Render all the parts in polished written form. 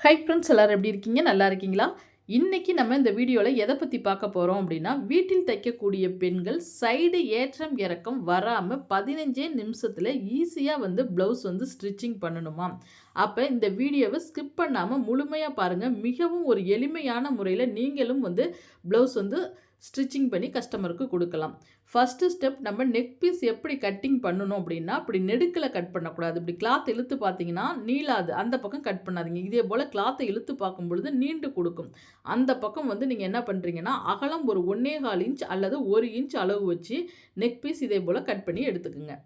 Hi friends, எல்லாரும் எப்படி இருக்கீங்க? நல்லா இருக்கீங்களா? இன்னைக்கு நம்ம இந்த வீடியோவில் எதை பற்றி பார்க்க போகிறோம் அப்படின்னா, வீட்டில் தைக்கக்கூடிய பெண்கள் சைடு ஏற்றம் இறக்கம் வராமல் 15 நிமிஷத்தில் ஈஸியாக ப்ளவுஸ் ஸ்டிச்சிங் பண்ணணுமா? அப்போ இந்த வீடியோவை ஸ்கிப் பண்ணாமல் முழுமையாக பாருங்கள். மிகவும் ஒரு எளிமையான முறையில் நீங்களும் ப்ளவுஸ் ஸ்டிச்சிங் பண்ணி கஸ்டமருக்கு கொடுக்கலாம். ஃபஸ்ட்டு ஸ்டெப், நம்ம நெக் பீஸ் எப்படி கட்டிங் பண்ணணும் அப்படின்னா, அப்படி நெடுக்கில் கட் பண்ணக்கூடாது. இப்படி கிளாத் இழுத்து பார்த்தீங்கன்னா நீளாது, அந்த பக்கம் கட் பண்ணாதீங்க. இதே போல் கிளாத்தை இழுத்து பார்க்கும் பொழுது நீண்டு கொடுக்கும். அந்த பக்கம் நீங்கள் என்ன பண்ணுறீங்கன்னா, அகலம் ஒரு 1.25 இன்ச் அல்லது 1 இன்ச் அளவு வச்சு நெக் பீஸ் இதே போல் கட் பண்ணி எடுத்துக்குங்க.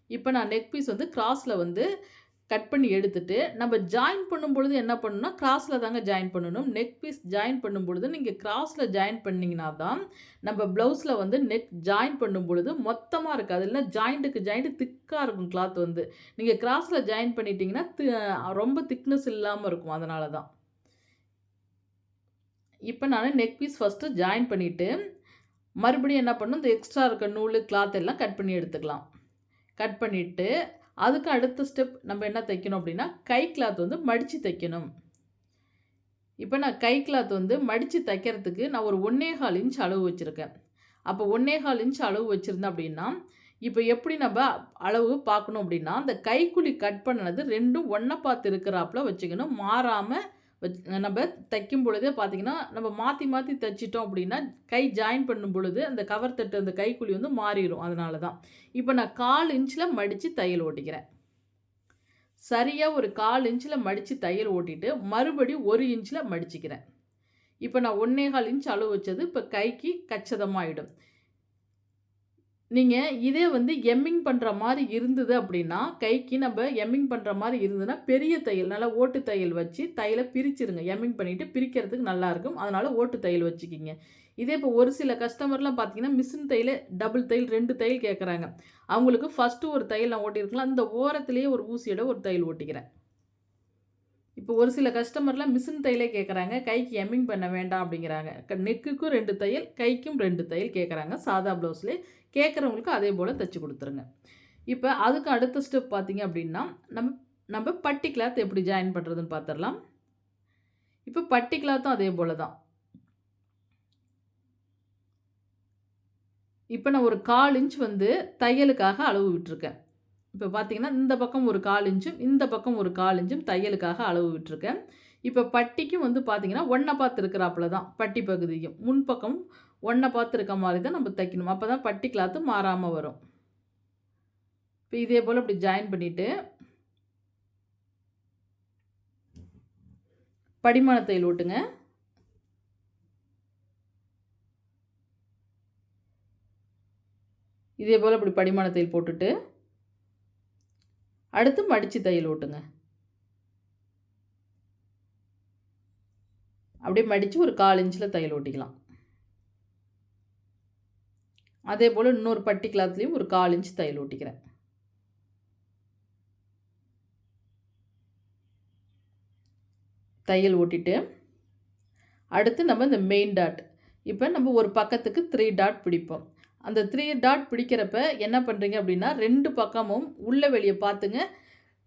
இப்போ நான் நெக் பீஸ் கிராஸில் கட் பண்ணி எடுத்துட்டு, நம்ம ஜாயின் பண்ணும்பொழுது என்ன பண்ணணும்னா, கிராஸில் தாங்க ஜாயின் பண்ணணும். நெக் பீஸ் ஜாயின் பண்ணும்பொழுது நீங்கள் கிராஸில் ஜாயின் பண்ணிங்கன்னா தான் நம்ம ப்ளவுஸில் நெக் ஜாயின் பண்ணும்பொழுது மொத்தமாக இருக்காது. இல்லைன்னா ஜாயிண்ட்டுக்கு ஜாயிண்ட்டு திக்காக இருக்கும் கிளாத் நீங்கள் கிராஸில் ஜாயின் பண்ணிட்டீங்கன்னா ரொம்ப திக்னஸ் இல்லாமல் இருக்கும். அதனால தான். இப்போ நான் நெக் பீஸ் ஃபஸ்ட்டு ஜாயின் பண்ணிவிட்டு, மறுபடியும் என்ன பண்ணணும், இந்த எக்ஸ்ட்ரா இருக்க நூல் கிளாத் எல்லாம் கட் பண்ணி எடுத்துக்கலாம். கட் பண்ணிவிட்டு அதுக்கு அடுத்த ஸ்டெப் நம்ம என்ன தைக்கணும் அப்படின்னா, கை கிளாத் மடித்து தைக்கணும். இப்போ நான் கை கிளாத் மடித்து தைக்கிறதுக்கு நான் ஒரு 1.25 இன்ச் அளவு வச்சுருக்கேன். அப்போ 1.25 இன்ச் அளவு வச்சுருந்தேன் அப்படின்னா, இப்போ எப்படி நம்ம அளவு பார்க்கணும் அப்படின்னா, அந்த கைக்குழி கட் பண்ணது ரெண்டும் ஒன்றை பார்த்து இருக்கிறாப்புல வச்சுக்கணும். மாறாமல் நம்ம தைக்கும் பொழுதே பார்த்தீங்கன்னா, நம்ம மாற்றி மாற்றி தைச்சிட்டோம் அப்படின்னா, கை ஜாயின் பண்ணும் பொழுது அந்த கவர் தட்டு அந்த கைக்குழி மாறிடும். அதனால தான். இப்போ நான் 1/4 இன்ச்சில் மடித்து தையல் ஓட்டிக்கிறேன். சரியாக ஒரு 1/4 இன்ச்சில் மடித்து தையல் ஓட்டிட்டு மறுபடியும் 1 இன்ச்சில் மடிச்சுக்கிறேன். இப்போ நான் 1.25 இன்ச் அளவு வச்சது இப்போ கைக்கு கச்சிதமாகிடும். நீங்கள் இதே எம்மிங் பண்ணுற மாதிரி இருந்தது அப்படின்னா, கைக்கு நம்ம எம்மிங் பண்ணுற மாதிரி இருந்ததுன்னா, பெரிய தையல் நல்லா ஓட்டு தையல் வச்சு தையலை பிரிச்சுருங்க. எம்மிங் பண்ணிவிட்டு பிரிக்கிறதுக்கு நல்லாயிருக்கும். அதனால் ஓட்டு தையல் வச்சுக்கிங்க. இதே இப்போ ஒரு சில கஸ்டமர்லாம் பார்த்தீங்கன்னா, மிஷின் தையல் டபுள் தையல் 2 தையல் கேட்குறாங்க. அவங்களுக்கு ஃபஸ்ட்டு ஒரு தையல் நான் ஓட்டியிருக்கலாம். அந்த ஓரத்துலேயே ஒரு ஊசியோட ஒரு தையல் ஓட்டிக்கிறேன். இப்போ ஒரு சில கஸ்டமர்லாம் மிஷின் தையலே கேட்குறாங்க. கைக்கு எம்மிங் பண்ண வேண்டாம் அப்படிங்கிறாங்க. நெக்குக்கும் 2 தையல், கைக்கும் 2 தையல் கேட்குறாங்க. சாதா ப்ளவுஸ்லேயே கேட்குறவங்களுக்கு அதே போல் தைச்சி கொடுத்துருங்க. இப்போ அதுக்கு அடுத்த ஸ்டெப் பார்த்தீங்க அப்படின்னா, நம்ம பட்டி கிளாத் எப்படி ஜாயின் பண்ணுறதுன்னு பார்த்துடலாம். இப்போ பட்டி கிளாத்தும் அதே போல் தான். இப்போ நான் ஒரு 1/4 இன்ச் தையலுக்காக அளவு விட்டுருக்கேன். இப்போ பார்த்தீங்கன்னா, இந்த பக்கம் ஒரு 1/4 இன்ச்சும், இந்த பக்கம் ஒரு 1/4 இன்ச்சும் தையலுக்காக அளவு விட்டுருக்கேன். இப்போ பட்டிக்கும் பார்த்தீங்கன்னா, ஒன்றை பார்த்து இருக்கிறாப்புல தான் பட்டி பகுதியும். முன்பக்கம் ஒன்றை பார்த்து இருக்க மாதிரி தான் நம்ம தைக்கணும். அப்போ தான் பட்டி கிளாத்து மாறாமல் வரும். இப்போ இதே போல் இப்படி ஜாயின் பண்ணிவிட்டு, படிமான தையல் ஓட்டுங்க. இதே போல் இப்படி படிமான தையல் போட்டுட்டு, அடுத்து மடித்து தையல் ஓட்டுங்க. அப்படியே மடித்து ஒரு 1/4 இன்ச்சில் தையல் ஓட்டிக்கலாம். அதே போல் இன்னொரு பட்டி கிளாத்லேயும் ஒரு 1/4 இன்ச் தையல் ஓட்டிக்கிறேன். தையல் ஓட்டிட்டு, அடுத்து நம்ம இந்த மெயின் டாட், இப்போ நம்ம ஒரு பக்கத்துக்கு 3 டாட் பிடிப்போம். அந்த 3 டாட் பிடிக்கிறப்ப என்ன பண்ணுறீங்க அப்படின்னா, 2 பக்கமும் உள்ள வெளியே பார்த்துங்க.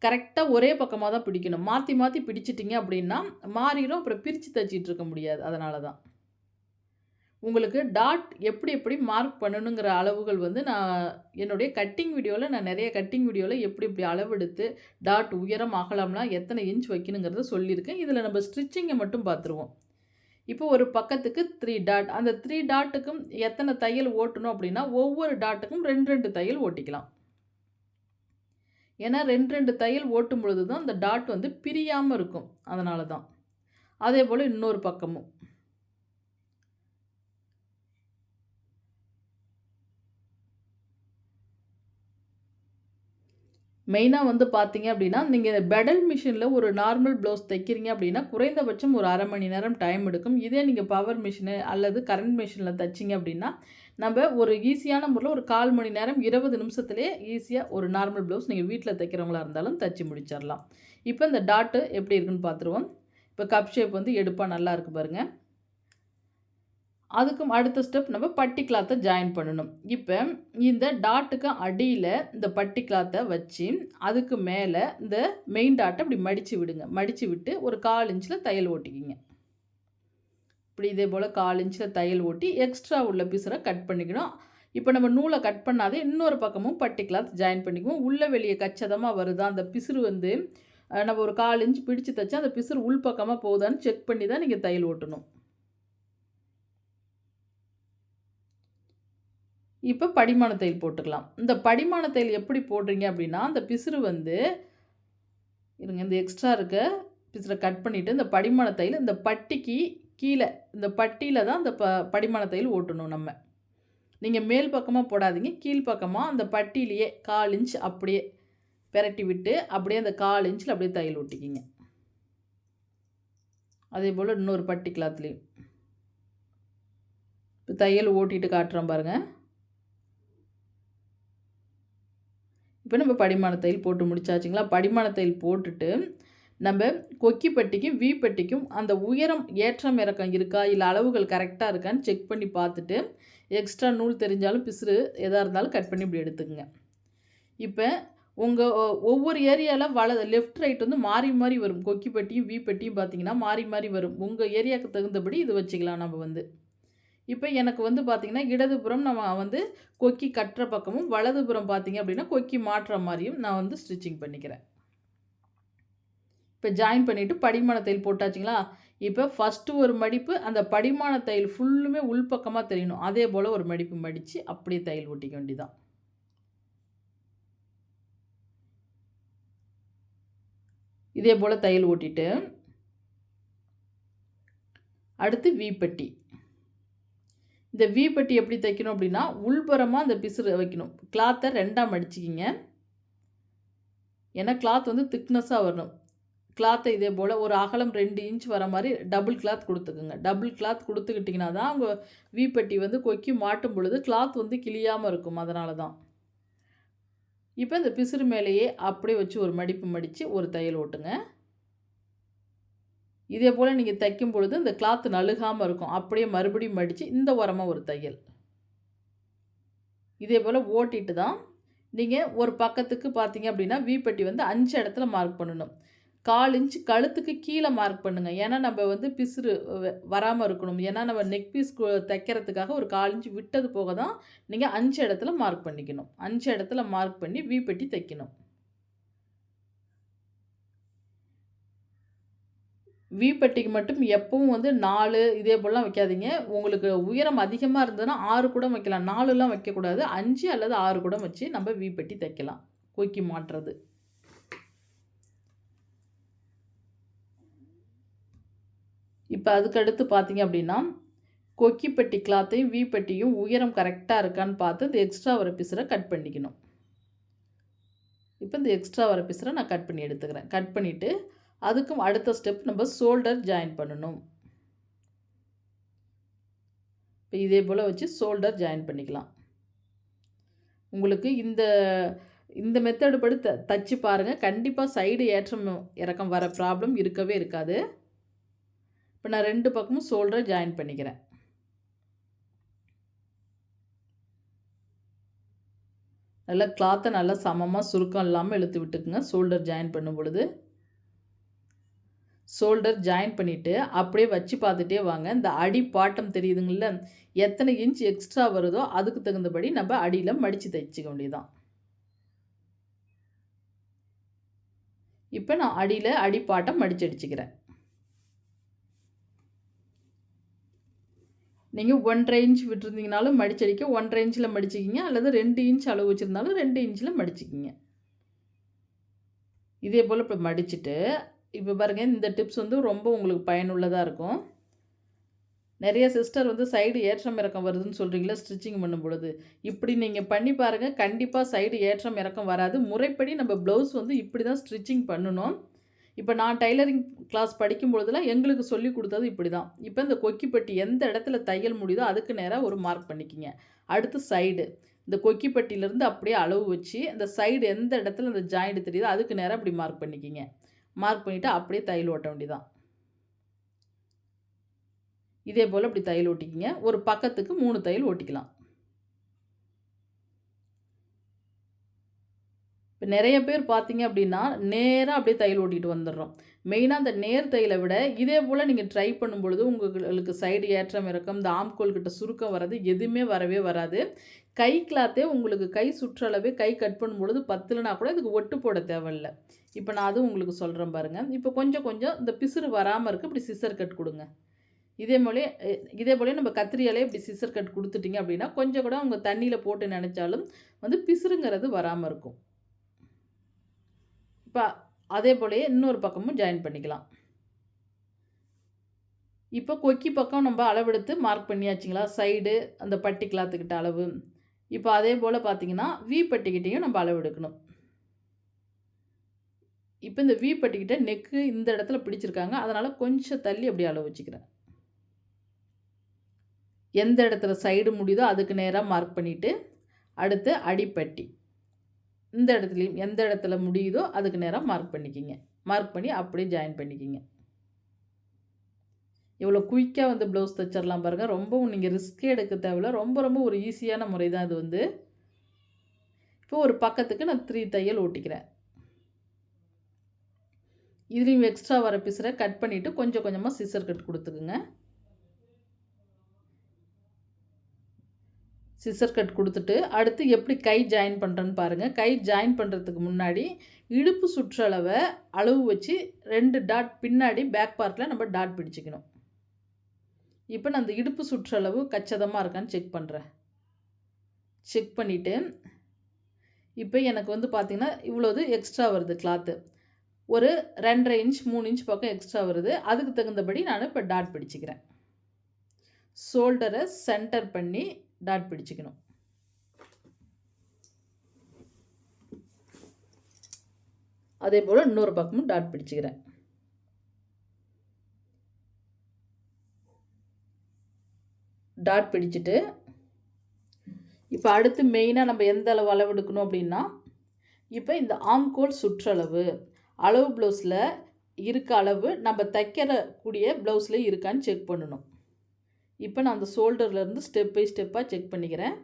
கரெக்டாக ஒரே பக்கமாக தான் பிடிக்கணும். மாற்றி மாற்றி பிடிச்சிட்டிங்க அப்படின்னா மாறிடும். அப்புறம் பிரித்து தைச்சிட்டு இருக்க முடியாது. அதனால தான் உங்களுக்கு டாட் எப்படி எப்படி மார்க் பண்ணணுங்கிற அளவுகள் நான் என்னுடைய கட்டிங் வீடியோவில் நான் நிறைய கட்டிங் வீடியோவில் எப்படி எப்படி அளவெடுத்து டாட் உயரம் அகலம்லாம் எத்தனை இன்ச் வைக்கணுங்கிறத சொல்லியிருக்கேன். இதில் நம்ம ஸ்டிச்சிங்கை மட்டும் பார்த்துருவோம். இப்போ ஒரு பக்கத்துக்கு 3 டாட், அந்த 3 டாட்டுக்கும் எத்தனை தையல் ஓட்டணும் அப்படின்னா, ஒவ்வொரு டாட்டுக்கும் 2 தையல் ஓட்டிக்கலாம். ஏன்னா 2 தையல் ஓட்டும் பொழுது தான் அந்த டாட் பிரியாமல் இருக்கும். அதனால தான். அதே போல் இன்னொரு பக்கமும். மெயினாக பார்த்தீங்க அப்படின்னா, நீங்கள் பெடல் மிஷினில் ஒரு நார்மல் ப்ளவுஸ் தைக்கிறீங்க அப்படின்னா, குறைந்தபட்சம் ஒரு 1/2 மணி நேரம் டைம் எடுக்கும். இதே நீங்கள் பவர் மிஷினு அல்லது கரண்ட் மிஷினில் தைச்சிங்க அப்படின்னா, நம்ம ஒரு ஈஸியான முறையில் ஒரு 1/4 மணி நேரம் 20 நிமிஷத்துலேயே ஈஸியாக ஒரு நார்மல் ப்ளவுஸ் நீங்கள் வீட்டில் தைக்கிறவங்களா இருந்தாலும் தைச்சி முடிச்சிடலாம். இப்போ இந்த டாட்டு எப்படி இருக்குன்னு பார்த்துருவோம். இப்போ கப் ஷேப் எடுப்பாக நல்லா இருக்குது பாருங்கள். அதுக்கும் அடுத்த ஸ்டெப் நம்ம பட்டி கிளாத்தை ஜாயின் பண்ணணும். இப்போ இந்த டாட்டுக்கு அடியில் இந்த பட்டி கிளாத்தை வச்சு அதுக்கு மேலே இந்த மெயின் டாட்டை இப்படி மடித்து விடுங்க. மடித்து விட்டு ஒரு 1/4 இன்ச்சில் தையல் ஓட்டிக்கிங்க. இப்படி இதே போல் 1/4 இன்ச்சில் தையல் ஓட்டி எக்ஸ்ட்ரா உள்ள பீஸரை கட் பண்ணிக்கணும். இப்போ நம்ம நூலை கட் பண்ணாதே இன்னொரு பக்கமும் பட்டி கிளாத் ஜாயின் பண்ணிக்குவோம். உள்ளே வெளியே கச்சிதமாக வருதா, அந்த பிசுறு வந்து நம்ம ஒரு 1/4 இன்ச் பிடிச்சு தைச்சா அந்த பிசுறு உள் பக்கமாக போகுதான்னு செக் பண்ணி தான் நீங்கள் தையல் ஓட்டணும். இப்போ படிமான தையல் போட்டுக்கலாம். இந்த படிமான தையல் எப்படி போடுறீங்க அப்படின்னா, அந்த பிசுறு வந்து இருங்க, இந்த எக்ஸ்ட்ரா இருக்க பிசுரை கட் பண்ணிவிட்டு இந்த படிமான தையல் இந்த பட்டிக்கு கீழே இந்த பட்டியில் தான் அந்த படிமான தையல் ஓட்டணும் நம்ம. நீங்கள் மேல் பக்கமாக போடாதீங்க, கீழ் பக்கமாக அந்த பட்டியிலேயே 1/4 இன்ச் அப்படியே பெரட்டி விட்டு அப்படியே அந்த 1/4 இன்ச்சில் அப்படியே தையல் ஓட்டிக்கிங்க. அதே போல் இன்னொரு பட்டி கிளாத்லேயும் இப்போ தையல் ஓட்டிட்டு காட்டுறோம் பாருங்கள். இப்போ நம்ம படிமான தையல் போட்டு முடிச்சாச்சுங்களா? படிமான தையல் போட்டுட்டு நம்ம கொக்கி பட்டிக்கும் வி பட்டிக்கும் அந்த உயரம் ஏற்றம் இறக்கம் இருக்கா, இல்லை அளவுகள் கரெக்டாக இருக்கான்னு செக் பண்ணி பார்த்துட்டு எக்ஸ்ட்ரா நூல் தெரிஞ்சாலும் பிசுறு எதாக இருந்தாலும் கட் பண்ணி இப்படி எடுத்துக்கங்க. இப்போ உங்கள் ஒவ்வொரு ஏரியாவில் லெஃப்ட் ரைட் வந்து மாறி மாறி வரும். கொக்கி பட்டியும் வி பட்டியும் பார்த்தீங்கன்னா மாறி மாறி வரும். உங்கள் ஏரியாவுக்கு தகுந்தபடி இது வச்சுக்கலாம் நம்ம வந்து. இப்போ எனக்கு வந்து பார்த்திங்கன்னா இடதுபுறம் நம்ம வந்து கொக்கி கட்டுற பக்கமும், வலதுபுறம் பார்த்திங்க அப்படின்னா கொக்கி மாற்றுற மாதிரியும் நான் வந்து ஸ்டிச்சிங் பண்ணிக்கிறேன். இப்போ ஜாயின் பண்ணிவிட்டு படிமான தையல் போட்டாச்சுங்களா? இப்போ ஃபஸ்ட்டு ஒரு மடிப்பு அந்த படிமான தையல் ஃபுல்லுமே உள்பக்கமாக தெரியணும். அதே போல் ஒரு மடிப்பு மடித்து அப்படியே தையல் ஓட்டிக்க வேண்டியதான். இதே போல் தையல் ஓட்டிட்டு அடுத்து வி பட்டி. இந்த வி பட்டி எப்படி தைக்கணும் அப்படின்னா, உள்புறமாக அந்த பிசுறு வைக்கணும். கிளாத்தை 2ஆக மடிச்சிக்கிங்க. ஏன்னா கிளாத் வந்து திக்னஸாக வரணும். கிளாத்தை இதே போல் ஒரு அகலம் 2 இன்ச் வர மாதிரி டபுள் கிளாத் கொடுத்துக்குங்க. டபுள் கிளாத் கொடுத்துக்கிட்டிங்கன்னா தான் உங்கள் வி பட்டி வந்து கொக்கி மாட்டும் பொழுது கிளாத் வந்து கிழியாமல் இருக்கும். அதனால தான். இப்போ இந்த பிசுறு மேலேயே அப்படியே வச்சு ஒரு மடிப்பு மடித்து ஒரு தையல் ஓட்டுங்க. இதே போல் நீங்கள் தைக்கும் பொழுது இந்த கிளாத் நழுகாமல் இருக்கும். அப்படியே மறுபடியும் மடித்து இந்த ஓரமாக ஒரு தையல். இதே போல் ஓட்டிட்டு தான் நீங்கள் ஒரு பக்கத்துக்கு பார்த்தீங்க அப்படின்னா வி பட்டி வந்து 5 இடத்துல மார்க் பண்ணணும். 1/4 இன்ச் கழுத்துக்கு கீழே மார்க் பண்ணுங்கள். ஏன்னா நம்ம வந்து பிசுறு வராமல் இருக்கணும். ஏன்னா நம்ம நெக் பீஸ் தைக்கிறதுக்காக ஒரு 1/4 இன்ச் விட்டது போக தான் நீங்கள் 5 இடத்துல மார்க் பண்ணிக்கணும். 5 இடத்துல மார்க் பண்ணி வி பட்டி தைக்கணும். வி பட்டிக்கு மட்டும் எப்பவும் வந்து 4 இதே போலலாம் வைக்காதீங்க. உங்களுக்கு உயரம் அதிகமாக இருந்ததுன்னா 6 கூட வைக்கலாம். 4லாம் வைக்கக்கூடாது. 5 அல்லது 6 கூட வச்சு நம்ம வி பட்டி தைக்கலாம். கொக்கி மாட்டுறது. இப்போ அதுக்கடுத்து பார்த்தீங்க அப்படின்னா, கொக்கி பட்டி கிளாத்தையும் வி பட்டியும் உயரம் கரெக்டாக இருக்கான்னு பார்த்து இந்த எக்ஸ்ட்ரா வர பிசுரை கட் பண்ணிக்கணும். இப்போ இந்த எக்ஸ்ட்ரா வர பிசுரை நான் கட் பண்ணி எடுத்துக்கிறேன். கட் பண்ணிவிட்டு அதுக்கும் அடுத்த ஸ்டெப் நம்ம ஷோல்டர் ஜாயின் பண்ணணும். இப்போ இதே போல் வச்சு ஷோல்டர் ஜாயின் பண்ணிக்கலாம். உங்களுக்கு இந்த மெத்தடு படி தச்சு பாருங்கள். கண்டிப்பாக சைடு ஏற்றம் இறக்கம் வர ப்ராப்ளம் இருக்கவே இருக்காது. இப்போ நான் 2 பக்கமும் ஷோல்டர் ஜாயின் பண்ணிக்கிறேன். நல்லா கிளாத்தை நல்லா சமமாக சுருக்கம் இல்லாமல் இழுத்து விட்டுக்குங்க. ஷோல்டர் ஜாயின் பண்ணும் பொழுது ஷோல்டர் ஜாயின் பண்ணிவிட்டு அப்படியே வச்சு பார்த்துட்டே வாங்க. இந்த அடி பாட்டம் தெரியுதுங்கள, எத்தனை இன்ச் எக்ஸ்ட்ரா வருதோ அதுக்கு தகுந்தபடி நம்ம அடியில் மடித்து தைச்சிக்க வேண்டியதான். இப்போ நான் அடியில் அடிப்பாட்டம் மடித்து அடிச்சுக்கிறேன். நீங்கள் 1.5 இன்ச் விட்டுருந்தீங்கனாலும் மடிச்சடிக்க 1.5 இன்ச்சில் மடிச்சிக்கிங்க, அல்லது 2 இன்ச் அளவு வச்சுருந்தாலும் 2 இன்ச்சில் மடிச்சிக்கிங்க. இதே போல் இப்போ மடிச்சுட்டு இப்போ பாருங்கள், இந்த டிப்ஸ் வந்து ரொம்ப உங்களுக்கு பயனுள்ளதாக இருக்கும். நிறைய சிஸ்டர் வந்து சைடு ஏற்றம் இறக்கம் வருதுன்னு சொல்கிறீங்களா ஸ்டிச்சிங் பண்ணும் பொழுது. இப்படி நீங்கள் பண்ணி பாருங்கள். கண்டிப்பாக சைடு ஏற்றம் இறக்கம் வராது. முறைப்படி நம்ம ப்ளவுஸ் வந்து இப்படி தான் ஸ்டிச்சிங் பண்ணணும். இப்போ நான் டைலரிங் கிளாஸ் படிக்கும் பொழுதுலாம் எங்களுக்கு சொல்லி கொடுத்தது இப்படி தான். இப்போ இந்த கொக்கிப்பட்டி எந்த இடத்துல தையல் முடியுதோ அதுக்கு நேராக ஒரு மார்க் பண்ணிக்கிங்க. அடுத்து சைடு இந்த கொக்கிப்பட்டியிலேருந்து அப்படியே அளவு வச்சு இந்த சைடு எந்த இடத்துல இந்த ஜாயிண்ட் தெரியுதோ அதுக்கு நேராக அப்படி மார்க் பண்ணிக்கிங்க. மார்க் பண்ணிவிட்டு அப்படியே தையல் ஓட்ட வேண்டியதான். இதே போல் இப்படி தையல் ஓட்டிக்கிங்க. ஒரு பக்கத்துக்கு 3 தையல் ஓட்டிக்கலாம். இப்போ நிறைய பேர் பார்த்தீங்க அப்படின்னா, நேரா அப்படியே தையல் ஓட்டிட்டு வந்துடுறோம். மெயினா அந்த நேர் தையலை விட இதே போல் நீங்கள் ட்ரை பண்ணும்பொழுது உங்களுக்கு சைடு ஏற்றம் இறக்கம், இந்த ஆம்கோல் கிட்ட சுருக்கம் வர்றது எதுவுமே வரவே வராது. கை கிளாத்தே உங்களுக்கு கை சுற்றளவே கை கட் பண்ணும்பொழுது பத்தலனா கூட இதுக்கு ஒட்டு போட தேவையில்ல. இப்போ நான் அதுவும் உங்களுக்கு சொல்கிறேன் பாருங்கள். இப்போ கொஞ்சம் கொஞ்சம் இந்த பிசுறு வராமல் இருக்குது. இப்படி சிசர் கட் கொடுங்க. இதே போல நம்ம கத்திரியாலே இப்படி சிசர் கட் கொடுத்துட்டீங்க அப்படின்னா கொஞ்சம் கூட உங்கள் தண்ணியில் போட்டு நினச்சாலும் வந்து பிசுறுங்கிறது வராமல் இருக்கும். இப்போ அதே போலயே இன்னொரு பக்கமும் ஜாயின் பண்ணிக்கலாம். இப்போ கொக்கி பக்கம் நம்ம அளவெடுத்து மார்க் பண்ணியாச்சுங்களா, சைடு அந்த பட்டி கிளாத்துக்கிட்ட அளவு. இப்போ அதே போல் பார்த்தீங்கன்னா வி பட்டிக்கிட்டையும் நம்ம அளவு எடுக்கணும். இப்போ இந்த வி பட்டிக்கிட்ட நெக்கு இந்த இடத்துல பிடிச்சிருக்காங்க, அதனால் கொஞ்சம் தள்ளி அப்படி அளவு வச்சுக்கிறேன். எந்த இடத்துல சைடு முடியுதோ அதுக்கு நேராக மார்க் பண்ணிவிட்டு அடுத்து அடிப்பட்டி இந்த இடத்துலையும் எந்த இடத்துல முடியுதோ அதுக்கு நேராக மார்க் பண்ணிக்கிங்க. மார்க் பண்ணி அப்படியே ஜாயின் பண்ணிக்கிங்க. இவ்வளோ குயிக்காக வந்து ப்ளவுஸ் தைச்சிடலாம் பாருங்கள். ரொம்பவும் நீங்கள் ரிஸ்க்கே எடுக்க தேவையில்ல. ரொம்ப ரொம்ப ஒரு ஈஸியான முறை தான் இது வந்து. இப்போ ஒரு பக்கத்துக்கு நான் 3 தையல் ஓட்டிக்கிறேன். இதுலேயும் எக்ஸ்ட்ரா வர பிசுரை கட் பண்ணிவிட்டு கொஞ்சம் கொஞ்சமாக சிசர் கட் கொடுத்துக்குங்க. சிசர் கட் கொடுத்துட்டு அடுத்து எப்படி கை ஜாயின் பண்ணுறேன்னு பாருங்கள். கை ஜாயின் பண்ணுறதுக்கு முன்னாடி இடுப்பு சுற்றளவை அளவு வச்சு 2 டாட் பின்னாடி பேக் பார்ட்டில் நம்ம டாட் பிடிச்சிக்கணும். இப்போ நான் அந்த இடுப்பு சுற்றளவு கச்சிதமாக இருக்கான்னு செக் பண்ணுறேன். செக் பண்ணிவிட்டு இப்போ எனக்கு வந்து பார்த்திங்கன்னா இவ்வளோது எக்ஸ்ட்ரா வருது கிளாத்து. ஒரு 2.5 இன்ச் 3 இன்ச் பக்கம் எக்ஸ்ட்ரா வருது. அதுக்கு தகுந்தபடி நான் இப்போ டாட் பிடிச்சிக்கிறேன். ஷோல்டரை சென்டர் பண்ணி டாட் பிடிச்சிக்கணும். அதே போல் இன்னொரு பக்கமும் டாட் பிடிச்சிக்கிறேன். டாட் பிடிச்சிட்டு இப்போ அடுத்து மெயினாக நம்ம எந்த அளவு அளவு எடுக்கணும் அப்படின்னா, இப்போ இந்த ஆம்கோல் சுற்றளவு அளவு ப்ளவுஸில் இருக்க அளவு நம்ம தைக்கிற கூடிய ப்ளவுஸில் இருக்கான்னு செக் பண்ணணும். இப்போ நான் அந்த ஷோல்டர்லேருந்து ஸ்டெப் பை ஸ்டெப்பாக செக் பண்ணிக்கிறேன்.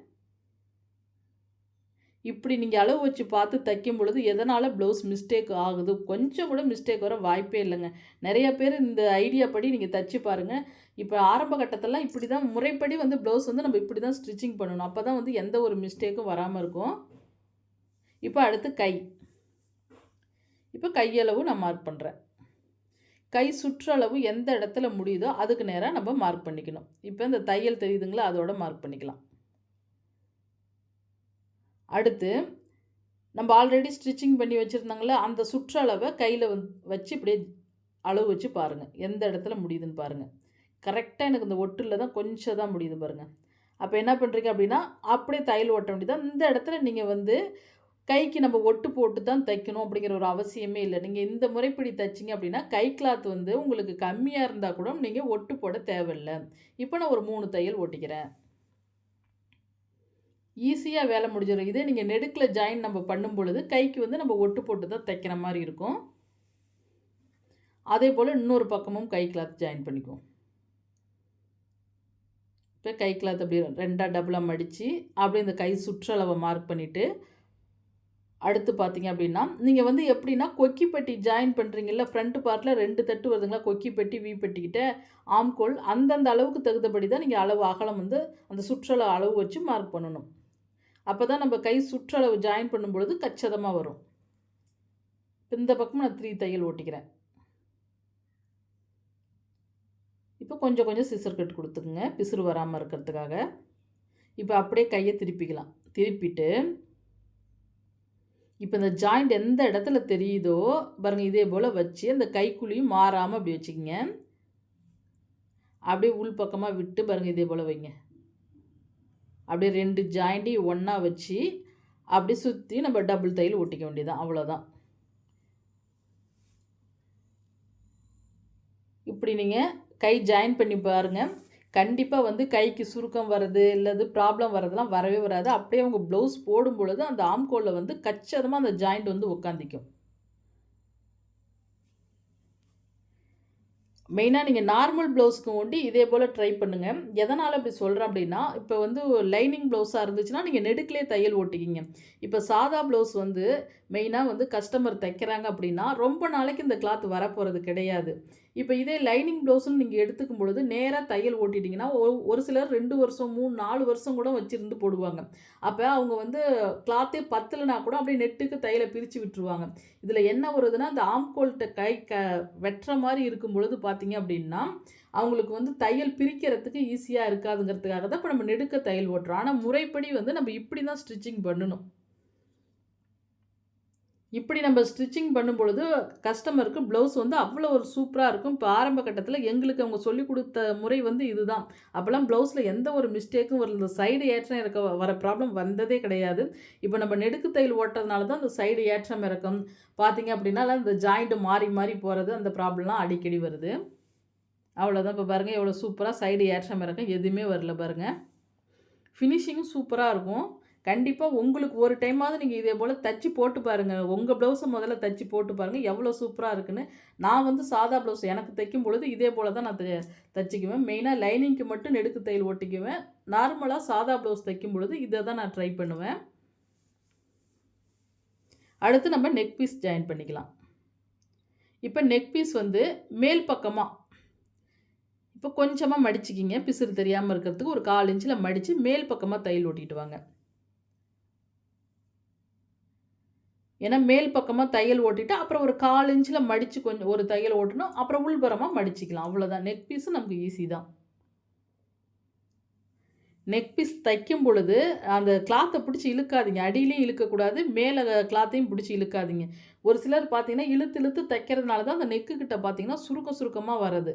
இப்படி நீங்கள் அளவு வச்சு பார்த்து தைக்கும் பொழுது எதனால் ப்ளவுஸ் மிஸ்டேக் ஆகுது, கொஞ்சம் கூட மிஸ்டேக் வர வாய்ப்பே இல்லைங்க. நிறைய பேர் இந்த ஐடியா படி நீங்கள் தைச்சி பாருங்கள். இப்போ ஆரம்ப கட்டத்திலலாம் இப்படி தான் முறைப்படி வந்து ப்ளவுஸ் வந்து நம்ம இப்படி தான் ஸ்டிச்சிங் பண்ணணும். அப்போ தான் வந்து எந்த ஒரு மிஸ்டேக்கும் வராமல் இருக்கும். இப்போ அடுத்து கை. இப்போ கையளவு நான் மார்க் பண்ணுறேன். கை சுற்றளவு எந்த இடத்துல முடியுதோ அதுக்கு நேராக நம்ம மார்க் பண்ணிக்கணும். இப்போ இந்த தையல் தெரியுதுங்களா, அதோட மார்க் பண்ணிக்கலாம். அடுத்து நம்ம ஆல்ரெடி ஸ்டிச்சிங் பண்ணி வச்சுருந்தாங்களே அந்த சுற்றளவை கையில் வச்சு இப்படியே அளவு வச்சு பாருங்கள். எந்த இடத்துல முடியுதுன்னு பாருங்கள். கரெக்டாக எனக்கு இந்த ஒட்டில் தான் கொஞ்சம் தான் முடியுது பாருங்கள். அப்போ என்ன பண்ணுறீங்க அப்படின்னா அப்படியே தையல் ஓட்ட வேண்டியதான். இந்த இடத்துல நீங்கள் வந்து கைக்கு நம்ம ஒட்டு போட்டு தான் தைக்கணும் அப்படிங்கிற ஒரு அவசியமே இல்லை. நீங்கள் இந்த முறைப்படி தைச்சிங்க அப்படின்னா கை கிளாத் வந்து உங்களுக்கு கம்மியாக இருந்தால் கூட நீங்கள் ஒட்டு போட தேவையில்லை. இப்போ நான் ஒரு 3 தையல் ஓட்டிக்கிறேன். ஈஸியாக வேலை முடிஞ்சிடும். இதே நீங்கள் நெடுக்கில் ஜாயின் நம்ம பண்ணும் பொழுது கைக்கு வந்து நம்ம ஒட்டு போட்டு தான் தைக்கிற மாதிரி இருக்கும். அதே போல் இன்னொரு பக்கமும் கை கிளாத் ஜாயின் பண்ணிக்குவோம். இப்போ கை கிளாத் அப்படி 2ஆக டபுளாக மடித்து அப்படியே இந்த கை சுற்றளவை மார்க் பண்ணிவிட்டு அடுத்து பார்த்தீங்க அப்படின்னா நீங்கள் வந்து எப்படின்னா கொக்கி பெட்டி ஜாயின் பண்ணுறீங்கல்ல, ஃப்ரண்ட் பார்ட்டில் 2 தட்டு வருதுங்களா, கொக்கி பெட்டி வி பெட்டிக்கிட்ட ஆம்கோல் அந்தந்த அளவுக்கு தகுந்தபடி தான் நீங்கள் அளவு அகலம் வந்து அந்த சுற்றளவு அளவு வச்சு மார்க் பண்ணணும். அப்போ தான் நம்ம கை சுற்றளவு ஜாயின் பண்ணும்பொழுது கச்சிதமாக வரும். இந்த பக்கமும் நான் 3 தையல் ஓட்டிக்கிறேன். இப்போ கொஞ்சம் கொஞ்சம் சிசர் கட் கொடுத்துக்குங்க பிசுறு வராமல் இருக்கிறதுக்காக. இப்போ அப்படியே கையை திருப்பிக்கலாம். திருப்பிட்டு இப்போ இந்த ஜாயிண்ட் எந்த இடத்துல தெரியுதோ பாருங்கள், இதே போல் வச்சு அந்த கைக்குழியும் மாறாமல் அப்படி வச்சுக்கிங்க. அப்படியே உள் பக்கமாக விட்டு பாருங்கள், இதே போல் வைங்க. அப்படியே 2 ஜாயிண்ட்டையும் ஒன்றா வச்சு அப்படியே சுற்றி நம்ம டபுள் தையல் ஒட்டிக்க வேண்டியதான், அவ்வளோதான். இப்படி நீங்கள் கை ஜாயின் பண்ணி பாருங்கள். கண்டிப்பாக வந்து கைக்கு சுருக்கம் வர்றது இல்லது ப்ராப்ளம் வரதெல்லாம் வரவே வராது. அப்படியே அவங்க ப்ளவுஸ் போடும் பொழுது அந்த ஆம்கோலில் வந்து கச்சிதமாக அந்த ஜாயிண்ட் வந்து உட்காந்திக்கும். மெயினா நீங்க நார்மல் ப்ளவுஸ்க்கு ஒண்டி இதே போல ட்ரை பண்ணுங்க. எதனால இப்படி சொல்றேன் அப்படின்னா, இப்ப வந்து லைனிங் ப்ளவுஸா இருந்துச்சுன்னா, நீங்க நெடுக்கிலே தையல் ஓட்டிக்கிங்க. இப்ப சாதா ப்ளவுஸ் வந்து மெயினா வந்து கஸ்டமர் தைக்கிறாங்க அப்படின்னா, ரொம்ப நாளைக்கு இந்த கிளாத் வரப்போறது கிடையாது. இப்ப இதே லைனிங் ப்ளவுஸ்ன்னு நீங்க எடுத்துக்கும் பொழுது, நேரா தையல் ஓட்டிட்டீங்கன்னா, ஒரு சிலர் 2 வருஷம், 3, 4 வருஷம் கூட வச்சிருந்து போடுவாங்க. அப்ப அவங்க வந்து கிளாத்தே பத்தலனா கூட அப்படியே நெட்டுக்கு தையல பிரிச்சு விட்டுருவாங்க. இதுல என்ன வருதுன்னா, இந்த ஆம்கோல்ட்ட கை வெட்டுற மாரி இருக்கும் பொழுது பார்த்தீங்க அப்படின்னா, அவங்களுக்கு வந்து தையல் பிரிக்கிறதுக்கு ஈஸியா இருக்காதுங்கிறதுக்காக தான் இப்ப நம்ம நெடுக்க தையல் ஓட்டுறோம். ஆனா முறைப்படி வந்து நம்ம இப்படி தான் ஸ்டிச்சிங் பண்ணணும். இப்படி நம்ம ஸ்டிச்சிங் பண்ணும்பொழுது, கஸ்டமருக்கு ப்ளவுஸ் வந்து அவ்வளோ ஒரு சூப்பரா இருக்கும். இப்ப ஆரம்ப கட்டத்தில எங்களுக்கு அவங்க சொல்லிக் குடுத்த முறை வந்து இதுதான். அப்பலாம் ப்ளவுஸ்ல எந்த ஒரு மிஸ்டேக்கும் வரல. இந்த சைடு ஏற்றம் இறக்கம் வர ப்ராப்ளம் வந்ததே கிடையாது. இப்ப நம்ம நெடுக்கு தையல் ஓட்டுறதுனால தான் இந்த சைடு ஏற்றம் இறக்கம் பார்த்தீங்க அப்படின்னா, இந்த ஜாயிண்ட் மாறி மாறி போறது அந்த ப்ராப்ளம்லாம் அடிக்கடி வருது. அவ்வளோதான். இப்ப பாருங்க எவ்வளோ சூப்பரா சைடு ஏற்றம் இறக்கம் எதுவுமே வரல பாருங்க. ஃபினிஷிங்கும் சூப்பரா இருக்கும். கண்டிப்பா உங்களுக்கு ஒரு டைமாவது நீங்க இதே போல தச்சு போட்டு பாருங்க. உங்க ப்ளவுஸ முதல்ல தச்சு போட்டு பாருங்க. எவ்வளோ சூப்பரா இருக்குன்னு. நான் வந்து சாதா ப்ளவுஸ் எனக்கு தைக்கும் பொழுது இதே போல தான் நான் தச்சுக்குவேன். மெயினா லைனிங்க்கு மட்டும் நெடுக்கு தையல் ஒட்டிக்குவேன். நார்மலா சாதா ப்ளவுஸ் தைக்கும் பொழுது இத தான் நான் ட்ரை பண்ணுவேன். அடுத்து நம்ம நெக் பீஸ் ஜாயின் பண்ணிக்கலாம். இப்ப நெக் பீஸ் வந்து மேல் பக்கமா இப்ப கொஞ்சமா மடிச்சுக்கிங்க. பிசுறு தெரியாம இருக்கிறதுக்கு ஒரு 1/4 இன்ச்ல மடிச்சு மேல் பக்கமா தையல் ஓட்டிட்டு வாங்க. ஏன்னா மேல் பக்கமா தையல் ஓட்டிட்டு, அப்புறம் ஒரு 1/4 இன்ச்ல மடிச்சு கொஞ்சம் ஒரு தையல் ஓட்டணும். அப்புறம் உள்புறமா மடிச்சுக்கலாம். அவ்வளோதான். நெக் பீஸ் நமக்கு ஈஸி தான். நெக் பீஸ் தைக்கும் பொழுது, அந்த கிளாத்த பிடிச்சு இழுக்காதீங்க. அடியிலயும் இழுக்கக்கூடாது. மேல கிளாத்தையும் பிடிச்சு இழுக்காதீங்க. ஒரு சிலர் பார்த்தீங்கன்னா, இழுத்து இழுத்து தைக்கிறதுனால தான் அந்த நெக்கு கிட்ட பார்த்தீங்கன்னா, சுருக்கம் சுருக்கமா வரது.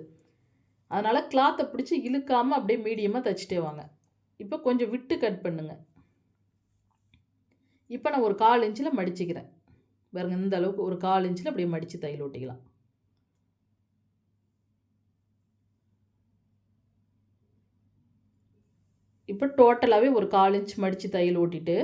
அதனால கிளாத்த பிடிச்சு இழுக்காம அப்படியே மீடியமா தச்சுட்டே வாங்க. இப்ப கொஞ்சம் விட்டு கட் பண்ணுங்க. இப்ப நான் ஒரு 1/4 இன்ச்ல மடிச்சுக்கிறேன். பாருங்க இந்த அளவுக்கு ஒரு 1/4 இன்ச்ல அப்படியே மடிச்சு தையல் ஓட்டிக்கலாம். இப்ப டோட்டலாவே ஒரு 1/4 இன்ச் மடிச்சு தையல் ஓட்டிட்டு,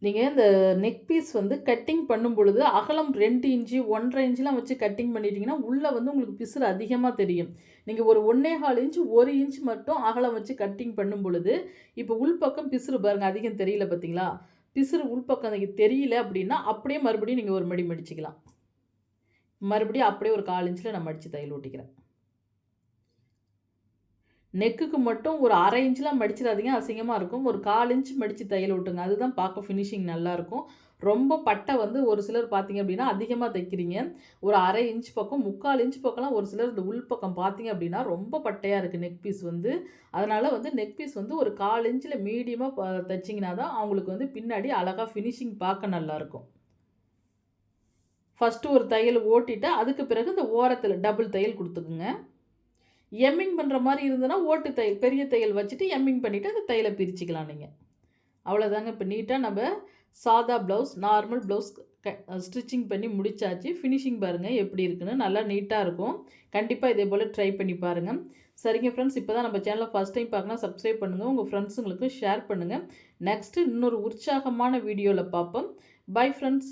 நீங்க இந்த நெக் பீஸ் வந்து கட்டிங் பண்ணும்பொழுது, அகலம் 2 இன்ச்சு, 1 1/2 இன்ச்லாம் வச்சு கட்டிங் பண்ணிட்டீங்கன்னா, உள்ள வந்து உங்களுக்கு பிசுறு அதிகமா தெரியும். நீங்க ஒரு 1 1/4 இன்ச், 1 இன்ச் மட்டும் அகலம் வச்சு கட்டிங் பண்ணும்பொழுது, இப்ப உள்பக்கம் பிசுறு பாருங்க அதிகம் தெரியல பார்த்தீங்களா? பிசுறு உள்பக்கம் எனக்கு தெரியல அப்படின்னா, அப்படியே மறுபடியும் நீங்க ஒரு மடி மடிச்சுக்கலாம். மறுபடியும் அப்படியே ஒரு 1/4 இன்ச்ல நான் மடிச்சு தையல் ஓட்டிக்கிறேன். நெக்குக்கு மட்டும் ஒரு 1/2 இன்ச்லாம் மடிச்சிடாதீங்க. அசிங்கமா இருக்கும். ஒரு 1/4 இன்ச் மடிச்சு தையல் விட்டுருங்க. அதுதான் பார்க்க ஃபினிஷிங் நல்லாயிருக்கும். ரொம்ப பட்டை வந்து ஒரு சிலர் பார்த்தீங்க அப்படின்னா, அதிகமா தைக்கிறீங்க. ஒரு 1/2 இன்ச் பக்கம், 3/4 இன்ச் பக்கம்லாம் ஒரு சிலர் இந்த உள் பக்கம் பார்த்தீங்க அப்படின்னா, ரொம்ப பட்டையா இருக்கு நெக் பீஸ் வந்து. அதனால வந்து நெக் பீஸ் வந்து ஒரு 1/4 இன்ச்ல மீடியமா தைச்சீங்கன்னா தான் அவங்களுக்கு வந்து பின்னாடி அழகா ஃபினிஷிங் பார்க்க நல்லாயிருக்கும். ஃபர்ஸ்ட்டு ஒரு தையல் ஓட்டிட்டு, அதுக்கு பிறகு இந்த ஓரத்தில டபுள் தையல் குடுத்துக்குங்க. எம்மிங் பண்ற மாரி இருந்ததுன்னா, ஓட்டு தையல் பெரிய தையல் வச்சுட்டு எம்மிங் பண்ணிட்டு, அந்த தையல பிரிச்சுக்கலாம் நீங்க. அவ்வளோதாங்க. இப்ப நீட்டா நம்ப சாதா ப்ளவுஸ், நார்மல் ப்ளவுஸ் ஸ்டிச்சிங் பண்ணி முடிச்சாச்சு. ஃபினிஷிங் பாருங்க எப்படி இருக்குன்னு. நல்லா நீட்டா இருக்கும். கண்டிப்பா இதே போல ட்ரை பண்ணி பாருங்க. சரிங்க ஃப்ரெண்ட்ஸ், இப்ப தான் நம்ம சேனல ஃபர்ஸ்ட் டைம் பார்க்கனா சப்ஸ்கிரைப் பண்ணுங்க. உங்க ஃப்ரெண்ட்ஸுங்களுக்கும் ஷேர் பண்ணுங்க. நெக்ஸ்ட்டு இன்னொரு உற்சாகமான வீடியோல பார்ப்போம். Bye friends.